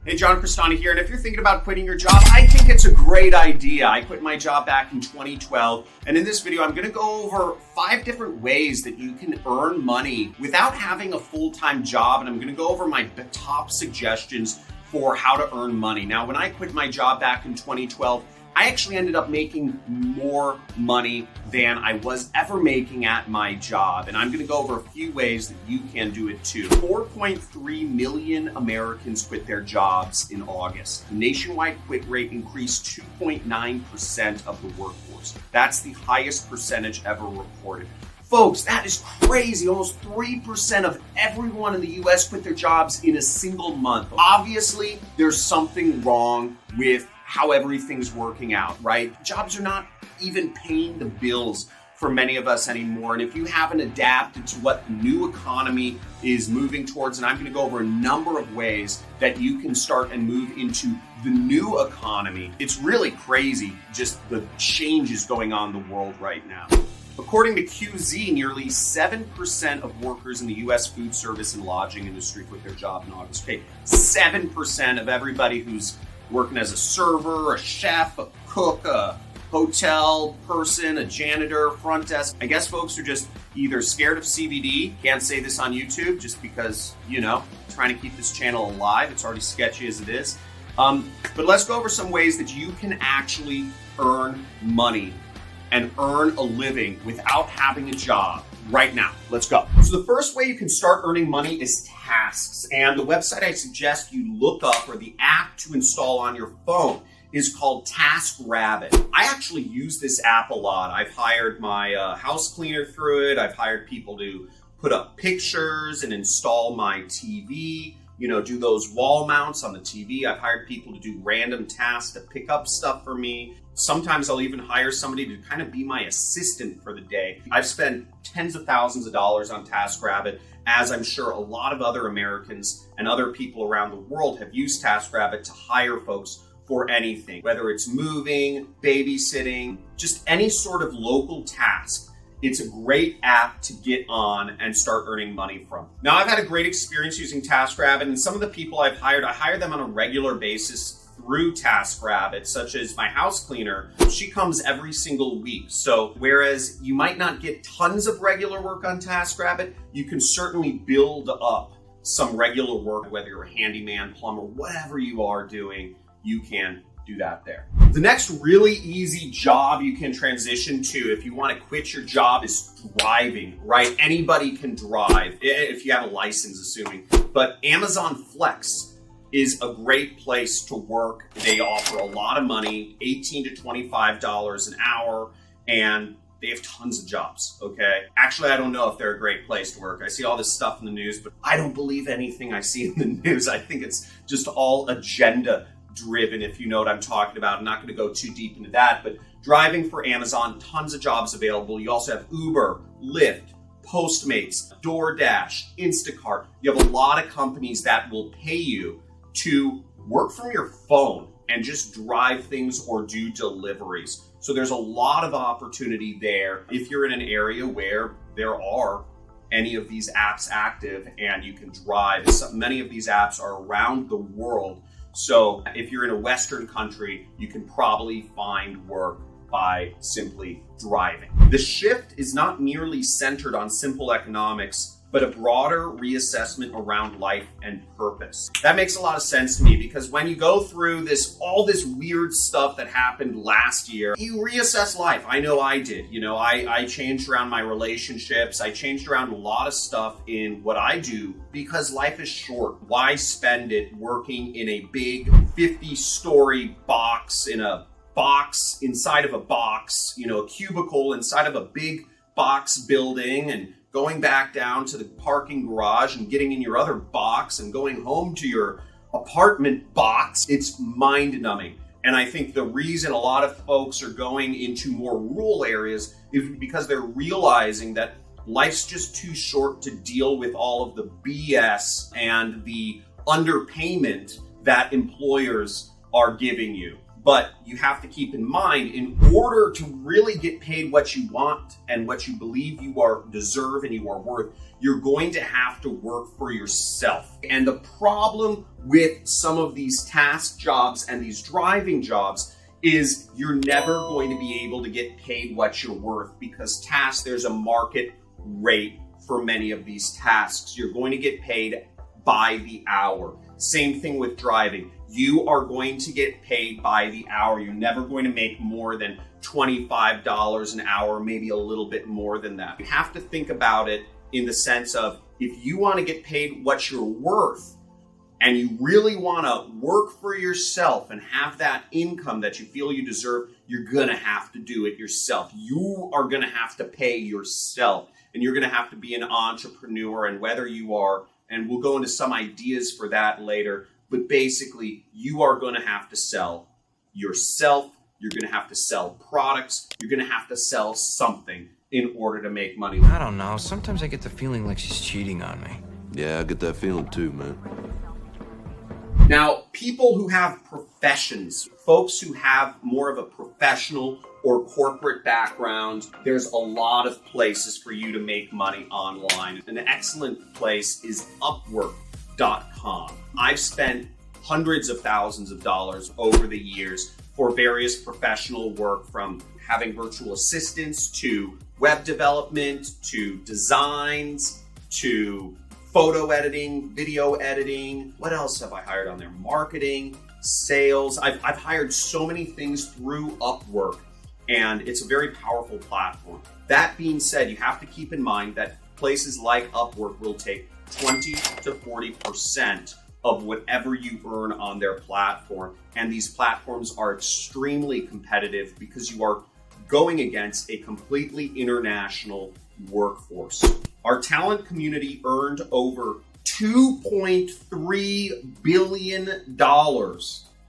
Hey, John Crestani here, and if you're thinking about quitting your job, I think it's a great idea. I quit my job back in 2012, and in this video, I'm gonna go over 5 different ways that you can earn money without having a full-time job, and I'm gonna go over my top suggestions for how to earn money. Now, when I quit my job back in 2012, I actually ended up making more money than I was ever making at my job. And I'm gonna go over a few ways that you can do it too. 4.3 million Americans quit their jobs in August. The nationwide quit rate increased 2.9% of the workforce. That's the highest percentage ever reported. Folks, that is crazy. Almost 3% of everyone in the US quit their jobs in a single month. Obviously, there's something wrong with how everything's working out, right? Jobs are not even paying the bills for many of us anymore. And if you haven't adapted to what the new economy is moving towards, and I'm gonna go over a number of ways that you can start and move into the new economy. It's really crazy, just the changes going on in the world right now. According to QZ, nearly 7% of workers in the US food service and lodging industry quit their job in August. Okay, 7% of everybody who's working as a server, a chef, a cook, a hotel person, a janitor, front desk. I guess folks are just either scared of CBD, can't say this on YouTube just because, trying to keep this channel alive. It's already sketchy as it is. But let's go over some ways that you can actually earn money and earn a living without having a job right now. Let's go. So the first way you can start earning money is tasks. And the website I suggest you look up, or the app to install on your phone, is called TaskRabbit. I actually use this app a lot. I've hired my house cleaner through it. I've hired people to put up pictures and install my TV, do those wall mounts on the TV. I've hired people to do random tasks to pick up stuff for me. Sometimes I'll even hire somebody to kind of be my assistant for the day. I've spent tens of thousands of dollars on TaskRabbit, as I'm sure a lot of other Americans and other people around the world have used TaskRabbit to hire folks for anything, whether it's moving, babysitting, just any sort of local task. It's a great app to get on and start earning money from. Now, I've had a great experience using TaskRabbit, and some of the people I've hired, I hire them on a regular basis through TaskRabbit, such as my house cleaner. She comes every single week. So whereas you might not get tons of regular work on TaskRabbit, you can certainly build up some regular work, whether you're a handyman, plumber, whatever you are doing, you can do that there. The next really easy job you can transition to if you want to quit your job is driving, right? Anybody can drive, if you have a license, assuming. But Amazon Flex is a great place to work. They offer a lot of money, $18 to $25 an hour, and they have tons of jobs, okay? Actually, I don't know if they're a great place to work. I see all this stuff in the news, but I don't believe anything I see in the news. I think it's just all agenda driven, if you know what I'm talking about. I'm not gonna go too deep into that, but driving for Amazon, tons of jobs available. You also have Uber, Lyft, Postmates, DoorDash, Instacart. You have a lot of companies that will pay you to work from your phone and just drive things or do deliveries. So there's a lot of opportunity there if you're in an area where there are any of these apps active and you can drive. Many of these apps are around the world. So if you're in a Western country, you can probably find work by simply driving. The shift is not merely centered on simple economics, but a broader reassessment around life and purpose. That makes a lot of sense to me, because when you go through all this weird stuff that happened last year, you reassess life. I know I did. I changed around my relationships. I changed around a lot of stuff in what I do, because life is short. Why spend it working in a big 50-story box, in a box inside of a box, a cubicle inside of a big box building, and going back down to the parking garage and getting in your other box and going home to your apartment box? It's mind-numbing. And I think the reason a lot of folks are going into more rural areas is because they're realizing that life's just too short to deal with all of the BS and the underpayment that employers are giving you. But you have to keep in mind, in order to really get paid what you want and what you believe you deserve and you are worth, you're going to have to work for yourself. And the problem with some of these task jobs and these driving jobs is you're never going to be able to get paid what you're worth, because there's a market rate for many of these tasks. You're going to get paid by the hour. Same thing with driving. You are going to get paid by the hour. You're never going to make more than $25 an hour, maybe a little bit more than that. You have to think about it in the sense of, if you want to get paid what you're worth and you really want to work for yourself and have that income that you feel you deserve, you're going to have to do it yourself. You are going to have to pay yourself, and you're going to have to be an entrepreneur. And whether you are, and we'll go into some ideas for that later, but basically you are going to have to sell yourself. You're going to have to sell products. You're going to have to sell something in order to make money. I don't know. Sometimes I get the feeling like she's cheating on me. Yeah, I get that feeling too, man. Now, people who have professions, folks who have more of a professional or corporate background, there's a lot of places for you to make money online. An excellent place is Upwork.com. I've spent hundreds of thousands of dollars over the years for various professional work, from having virtual assistants to web development to designs to photo editing, video editing. What else have I hired on there? Marketing, sales. I've hired so many things through Upwork, and it's a very powerful platform. That being said, you have to keep in mind that places like Upwork will take 20 to 40% of whatever you earn on their platform. And these platforms are extremely competitive because you are going against a completely international workforce. Our talent community earned over $2.3 billion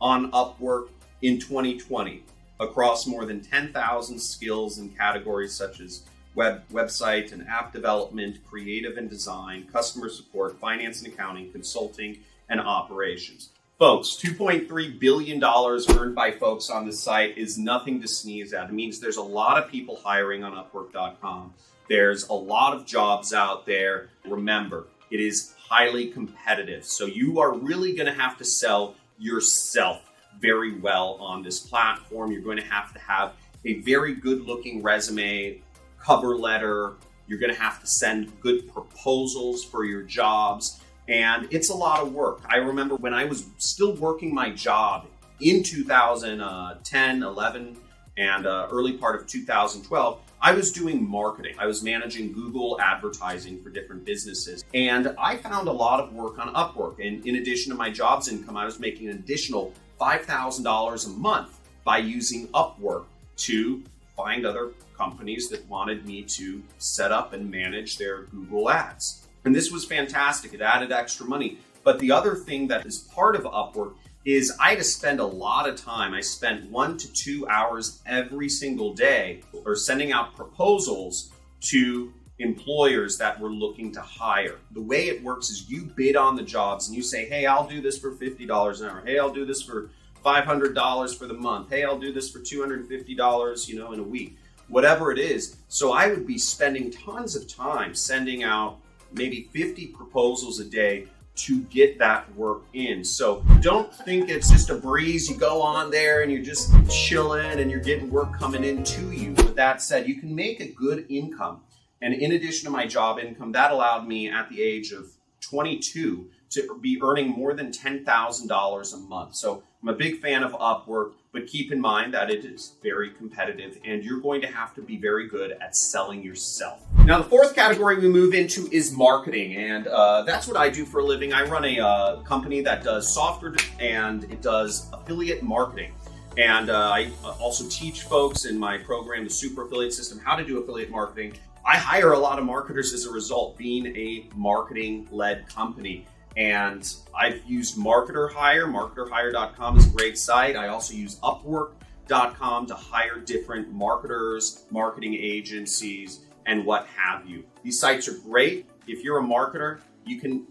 on Upwork in 2020 across more than 10,000 skills in categories such as website and app development, creative and design, customer support, finance and accounting, consulting, and operations. Folks, $2.3 billion earned by folks on the site is nothing to sneeze at. It means there's a lot of people hiring on Upwork.com. There's a lot of jobs out there. Remember, it is highly competitive. So you are really going to have to sell yourself very well on this platform. You're going to have a very good looking resume, cover letter. You're going to have to send good proposals for your jobs. And it's a lot of work. I remember when I was still working my job in 2010, 11, and early part of 2012, I was doing marketing. I was managing Google advertising for different businesses. And I found a lot of work on Upwork. And in addition to my job's income, I was making an additional $5,000 a month by using Upwork to find other companies that wanted me to set up and manage their Google ads. And this was fantastic. It added extra money. But the other thing that is part of Upwork is I had to spend a lot of time. I spent 1 to 2 hours every single day or sending out proposals to employers that were looking to hire. The way it works is you bid on the jobs and you say, hey, I'll do this for $50 an hour. Hey, I'll do this for $500 for the month. Hey, I'll do this for $250, in a week, whatever it is. So I would be spending tons of time sending out maybe 50 proposals a day to get that work in. So don't think it's just a breeze. You go on there and you're just chilling and you're getting work coming in to you. But that said, you can make a good income. And in addition to my job income, that allowed me at the age of 22 to be earning more than $10,000 a month. So I'm a big fan of Upwork, but keep in mind that it is very competitive and you're going to have to be very good at selling yourself. Now, the fourth category we move into is marketing, and that's what I do for a living. I run a company that does software and it does affiliate marketing. And I also teach folks in my program, the Super Affiliate System, how to do affiliate marketing. I hire a lot of marketers as a result, being a marketing-led company. And I've used Marketer Hire. MarketerHire.com is a great site. I also use Upwork.com to hire different marketers, marketing agencies, and what have you. These sites are great. If you're a marketer, you can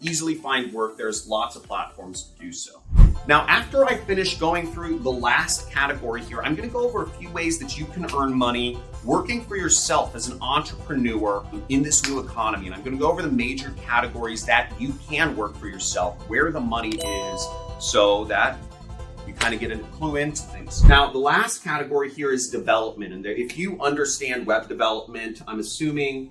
easily find work. There's lots of platforms to do so. Now, after I finish going through the last category here, I'm going to go over a few ways that you can earn money working for yourself as an entrepreneur in this new economy. And I'm going to go over the major categories that you can work for yourself, where the money is, so that you kind of get a clue into things. Now, the last category here is development. And if you understand web development, I'm assuming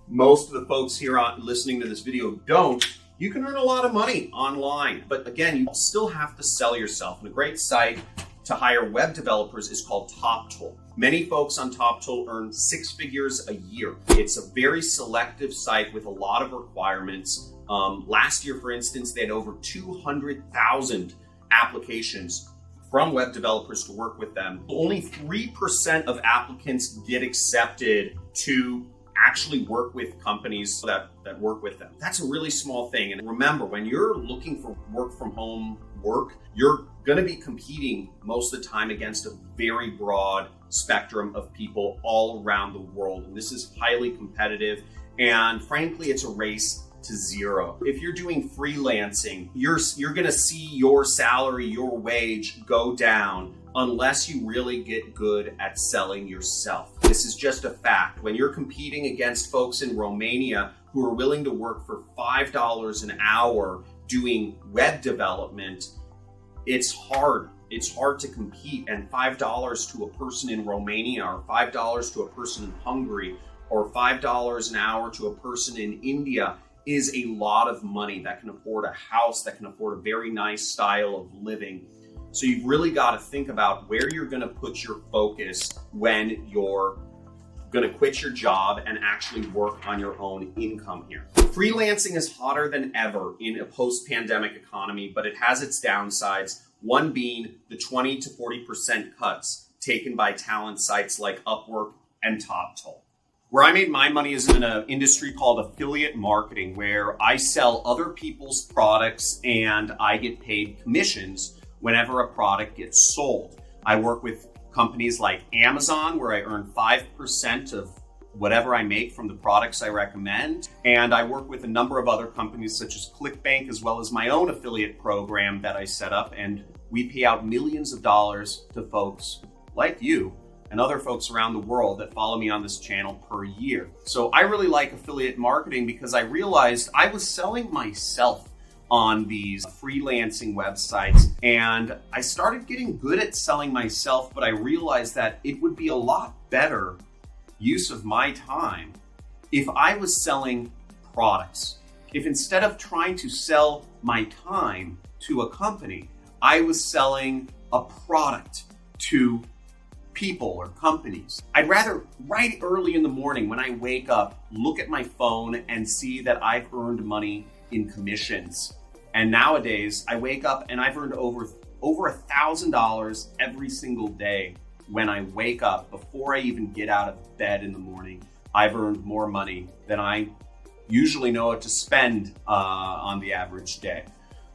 most of the folks here listening to this video don't. You can earn a lot of money online, but again, you still have to sell yourself. And a great site to hire web developers is called TopTool. Many folks on TopTool earn 6 figures a year. It's a very selective site with a lot of requirements. Last year, for instance, they had over 200,000 applications from web developers to work with them. Only 3% of applicants get accepted to actually work with companies that work with them. That's a really small thing. And remember, when you're looking for work from home work, you're going to be competing most of the time against a very broad spectrum of people all around the world. And this is highly competitive. And frankly, it's a race to zero. If you're doing freelancing, you're going to see your salary, your wage go down unless you really get good at selling yourself. This is just a fact. When you're competing against folks in Romania who are willing to work for $5 an hour doing web development, it's hard. It's hard to compete. And $5 to a person in Romania, or $5 to a person in Hungary, or $5 an hour to a person in India is a lot of money that can afford a house, that can afford a very nice style of living. So you've really got to think about where you're going to put your focus when you're going to quit your job and actually work on your own income here. Freelancing is hotter than ever in a post-pandemic economy, but it has its downsides. One being the 20 to 40% cuts taken by talent sites like Upwork and TopTool. Where I made my money is in an industry called affiliate marketing, where I sell other people's products and I get paid commissions whenever a product gets sold. I work with companies like Amazon, where I earn 5% of whatever I make from the products I recommend. And I work with a number of other companies such as ClickBank, as well as my own affiliate program that I set up. And we pay out millions of dollars to folks like you and other folks around the world that follow me on this channel per year. So I really like affiliate marketing because I realized I was selling myself on these freelancing websites, and I started getting good at selling myself, but I realized that it would be a lot better use of my time if I was selling products. If instead of trying to sell my time to a company, I was selling a product to people or companies. I'd rather right early in the morning when I wake up, look at my phone and see that I've earned money in commissions. And nowadays I wake up and I've earned over $1,000 every single day. When I wake up, before I even get out of bed in the morning, I've earned more money than I usually know what to spend on the average day.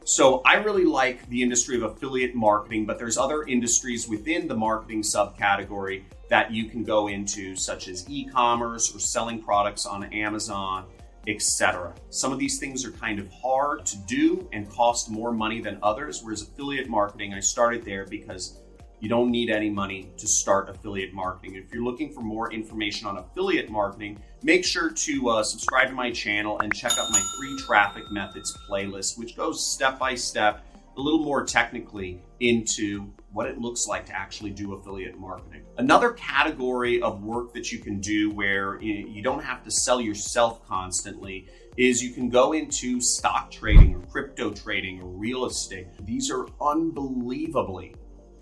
So I really like the industry of affiliate marketing, but there's other industries within the marketing subcategory that you can go into, such as e-commerce or selling products on Amazon, etc. Some of these things are kind of hard to do and cost more money than others, whereas affiliate marketing, I started there because you don't need any money to start affiliate marketing. If you're looking for more information on affiliate marketing, make sure to subscribe to my channel and check out my free traffic methods playlist, which goes step by step, a little more technically into what it looks like to actually do affiliate marketing. Another category of work that you can do where you don't have to sell yourself constantly is you can go into stock trading or crypto trading or real estate. These are unbelievably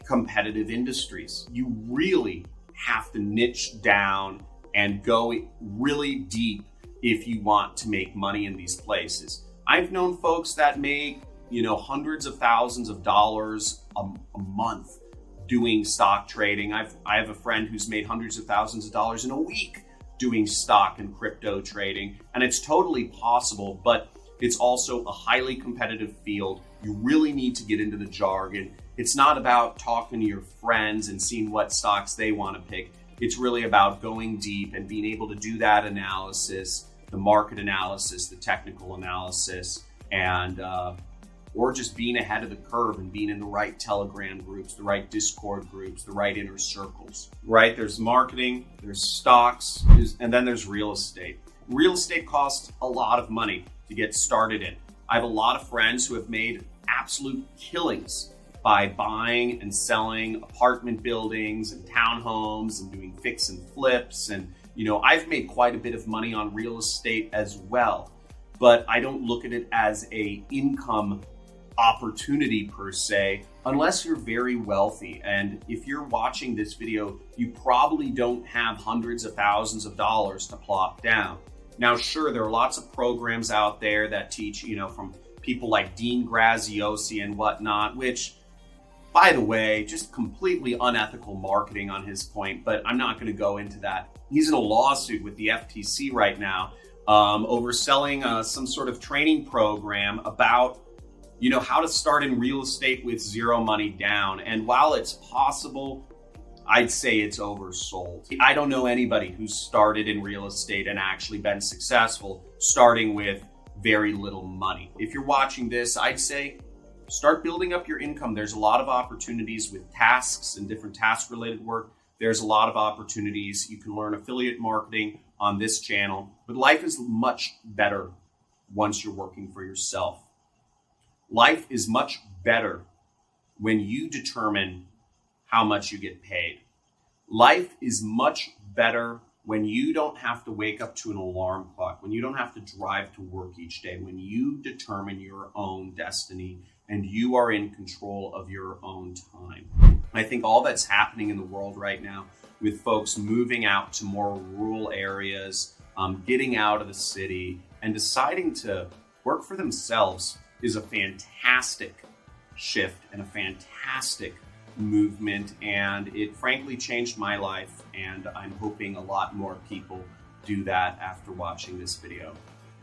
competitive industries. You really have to niche down and go really deep if you want to make money in these places. I've known folks that make, hundreds of thousands of dollars a month doing stock trading. I have a friend who's made hundreds of thousands of dollars in a week doing stock and crypto trading, and it's totally possible, but it's also a highly competitive field. You really need to get into the jargon. It's not about talking to your friends and seeing what stocks they want to pick. It's really about going deep and being able to do that analysis, the market analysis, the technical analysis, and or just being ahead of the curve and being in the right Telegram groups, the right Discord groups, the right inner circles, right? There's marketing, there's stocks, and then there's real estate. Real estate costs a lot of money to get started in. I have a lot of friends who have made absolute killings by buying and selling apartment buildings and townhomes and doing fix and flips. And, I've made quite a bit of money on real estate as well, but I don't look at it as a income opportunity per se, unless you're very wealthy. And if you're watching this video, you probably don't have hundreds of thousands of dollars to plop down. Now, sure, there are lots of programs out there that teach, from people like Dean Graziosi and whatnot, which, by the way, just completely unethical marketing on his point, but I'm not going to go into that. He's in a lawsuit with the FTC right now over selling some sort of training program about how to start in real estate with zero money down. And while it's possible, I'd say it's oversold. I don't know anybody who's started in real estate and actually been successful starting with very little money. If you're watching this, I'd say start building up your income. There's a lot of opportunities with tasks and different task-related work. There's a lot of opportunities. You can learn affiliate marketing on this channel, but life is much better once you're working for yourself. Life is much better when you determine how much you get paid. Life is much better when you don't have to wake up to an alarm clock, when you don't have to drive to work each day, when you determine your own destiny and you are in control of your own time. I think all that's happening in the world right now with folks moving out to more rural areas, getting out of the city and deciding to work for themselves is a fantastic shift and a fantastic movement, and it frankly changed my life, and I'm hoping a lot more people do that after watching this video.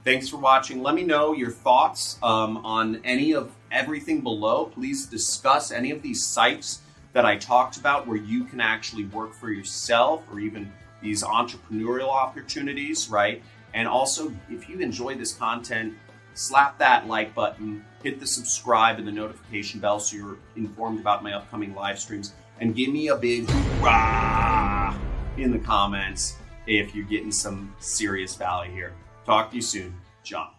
Thanks for watching. Let me know your thoughts on everything below. Please discuss any of these sites that I talked about where you can actually work for yourself, or even these entrepreneurial opportunities, right? And also, if you enjoy this content, slap that like button, hit the subscribe and the notification bell so you're informed about my upcoming live streams, and give me a big hoorah in the comments if you're getting some serious value here. Talk to you soon, John.